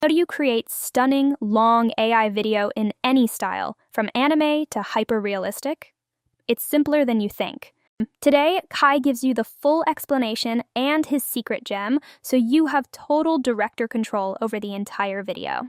How do you create stunning, long AI video in any style, from anime to hyper-realistic? It's simpler than you think. Today, Kai gives you the full explanation and his secret gem, so you have total director control over the entire video.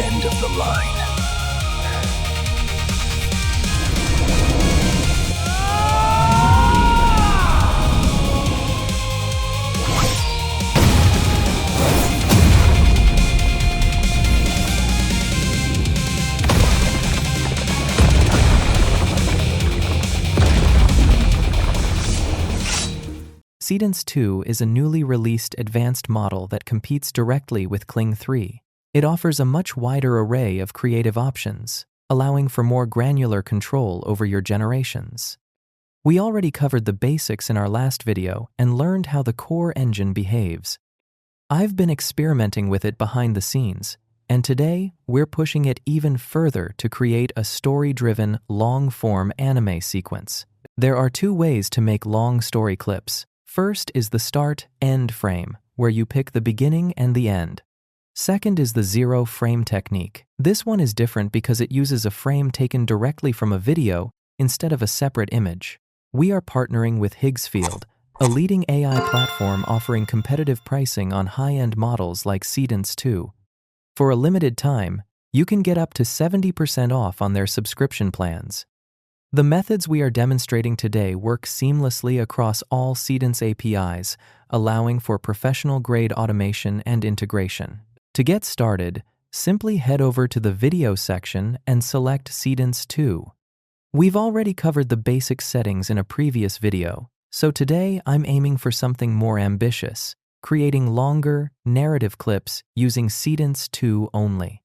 End of the line. Seedance 2 is a newly released advanced model that competes directly with Kling 3. It offers a much wider array of creative options, allowing for more granular control over your generations. We already covered the basics in our last video and learned how the core engine behaves. I've been experimenting with it behind the scenes, and today we're pushing it even further to create a story-driven, long-form anime sequence. There are two ways to make long story clips. First is the start-end frame, where you pick the beginning and the end. Second is the zero frame technique. This one is different because it uses a frame taken directly from a video instead of a separate image. We are partnering with Higgsfield, a leading AI platform offering competitive pricing on high-end models like Seedance 2. For a limited time, you can get up to 70% off on their subscription plans. The methods we are demonstrating today work seamlessly across all Seedance APIs, allowing for professional-grade automation and integration. To get started, simply head over to the video section and select Seedance 2. We've already covered the basic settings in a previous video, so today I'm aiming for something more ambitious, creating longer, narrative clips using Seedance 2 only.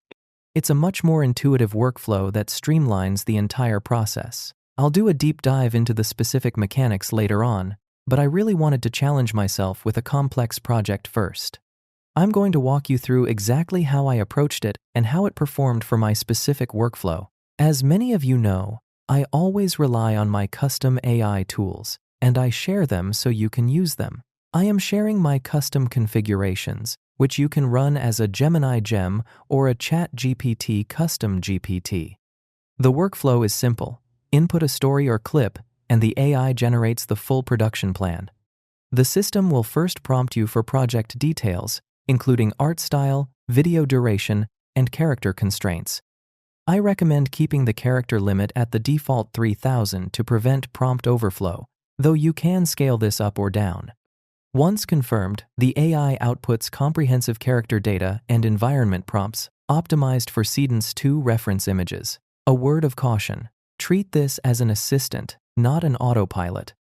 It's a much more intuitive workflow that streamlines the entire process. I'll do a deep dive into the specific mechanics later on, but I really wanted to challenge myself with a complex project first. I'm going to walk you through exactly how I approached it and how it performed for my specific workflow. As many of you know, I always rely on my custom AI tools, and I share them so you can use them. I am sharing my custom configurations, which you can run as a Gemini Gem or a ChatGPT custom GPT. The workflow is simple. Input a story or clip, and the AI generates the full production plan. The system will first prompt you for project details, including art style, video duration, and character constraints. I recommend keeping the character limit at the default 3000 to prevent prompt overflow, though you can scale this up or down. Once confirmed, the AI outputs comprehensive character data and environment prompts, optimized for Seedance 2 reference images. A word of caution: treat this as an assistant, not an autopilot.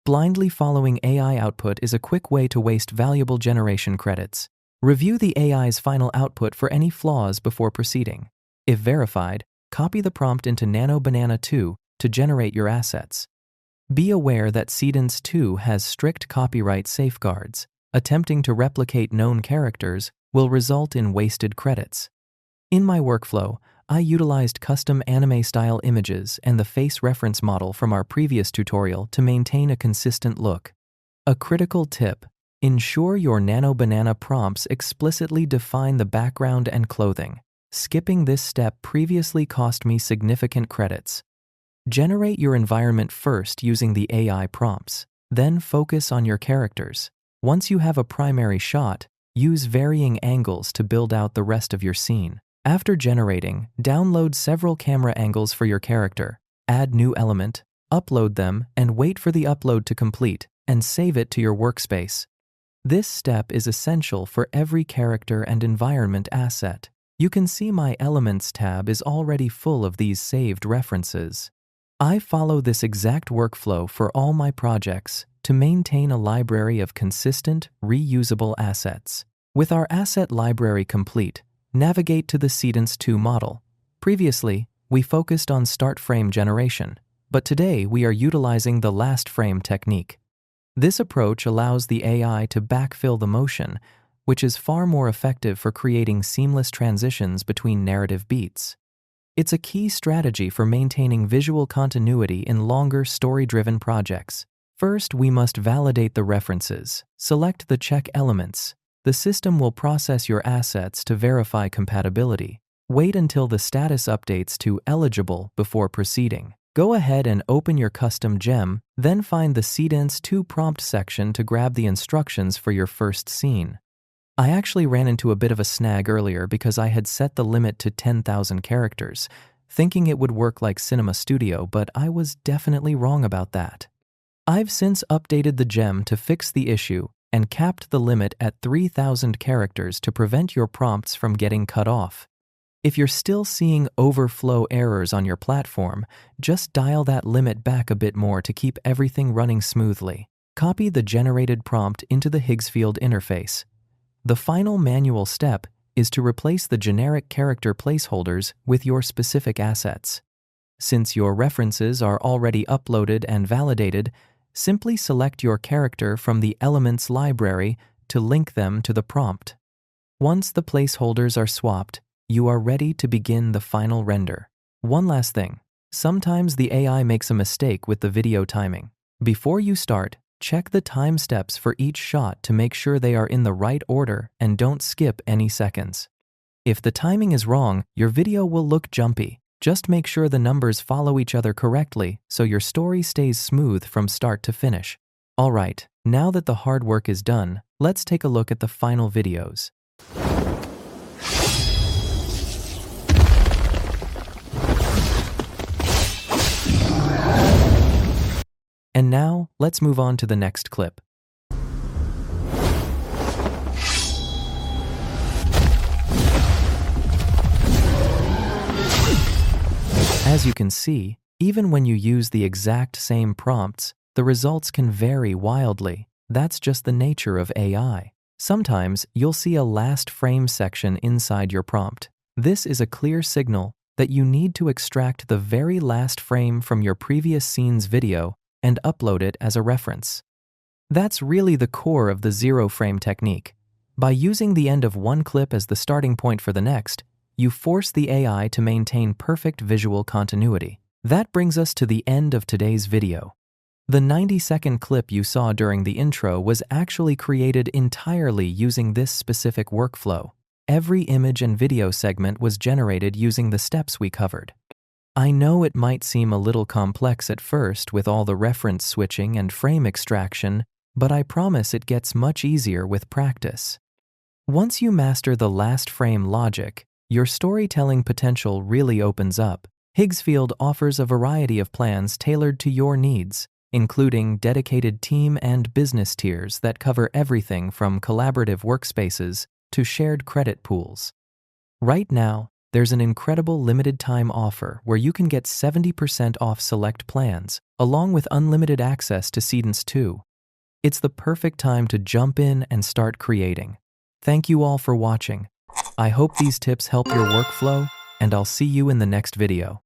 Blindly following AI output is a quick way to waste valuable generation credits. Review the AI's final output for any flaws before proceeding. If verified, copy the prompt into Nano Banana 2 to generate your assets. Be aware that Seedance 2 has strict copyright safeguards. Attempting to replicate known characters will result in wasted credits. In my workflow, I utilized custom anime-style images and the face reference model from our previous tutorial to maintain a consistent look. A critical tip: ensure your Nano Banana prompts explicitly define the background and clothing. Skipping this step previously cost me significant credits. Generate your environment first using the AI prompts, then focus on your characters. Once you have a primary shot, use varying angles to build out the rest of your scene. After generating, download several camera angles for your character, add new element, upload them, and wait for the upload to complete, and save it to your workspace. This step is essential for every character and environment asset. You can see my Elements tab is already full of these saved references. I follow this exact workflow for all my projects to maintain a library of consistent, reusable assets. With our asset library complete, navigate to the Seedance 2 model. Previously, we focused on start frame generation, but today we are utilizing the last frame technique. This approach allows the AI to backfill the motion, which is far more effective for creating seamless transitions between narrative beats. It's a key strategy for maintaining visual continuity in longer story-driven projects. First, we must validate the references. Select the check elements. The system will process your assets to verify compatibility. Wait until the status updates to eligible before proceeding. Go ahead and open your custom gem, then find the Seedance 2 prompt section to grab the instructions for your first scene. I actually ran into a bit of a snag earlier because I had set the limit to 10,000 characters, thinking it would work like Cinema Studio, but I was definitely wrong about that. I've since updated the gem to fix the issue and capped the limit at 3,000 characters to prevent your prompts from getting cut off. If you're still seeing overflow errors on your platform, just dial that limit back a bit more to keep everything running smoothly. Copy the generated prompt into the Higgsfield interface. The final manual step is to replace the generic character placeholders with your specific assets. Since your references are already uploaded and validated, simply select your character from the Elements library to link them to the prompt. Once the placeholders are swapped, you are ready to begin the final render. One last thing. Sometimes the AI makes a mistake with the video timing. Before you start, check the time steps for each shot to make sure they are in the right order and don't skip any seconds. If the timing is wrong, your video will look jumpy. Just make sure the numbers follow each other correctly so your story stays smooth from start to finish. Alright, now that the hard work is done, let's take a look at the final videos. And now, let's move on to the next clip. As you can see, even when you use the exact same prompts, the results can vary wildly. That's just the nature of AI. Sometimes you'll see a last frame section inside your prompt. This is a clear signal that you need to extract the very last frame from your previous scene's video and upload it as a reference. That's really the core of the zero frame technique. By using the end of one clip as the starting point for the next, you force the AI to maintain perfect visual continuity. That brings us to the end of today's video. The 90-second clip you saw during the intro was actually created entirely using this specific workflow. Every image and video segment was generated using the steps we covered. I know it might seem a little complex at first with all the reference switching and frame extraction, but I promise it gets much easier with practice. Once you master the last frame logic, your storytelling potential really opens up. Higgsfield offers a variety of plans tailored to your needs, including dedicated team and business tiers that cover everything from collaborative workspaces to shared credit pools. Right now, there's an incredible limited-time offer where you can get 70% off select plans, along with unlimited access to Seedance 2. It's the perfect time to jump in and start creating. Thank you all for watching. I hope these tips help your workflow, and I'll see you in the next video.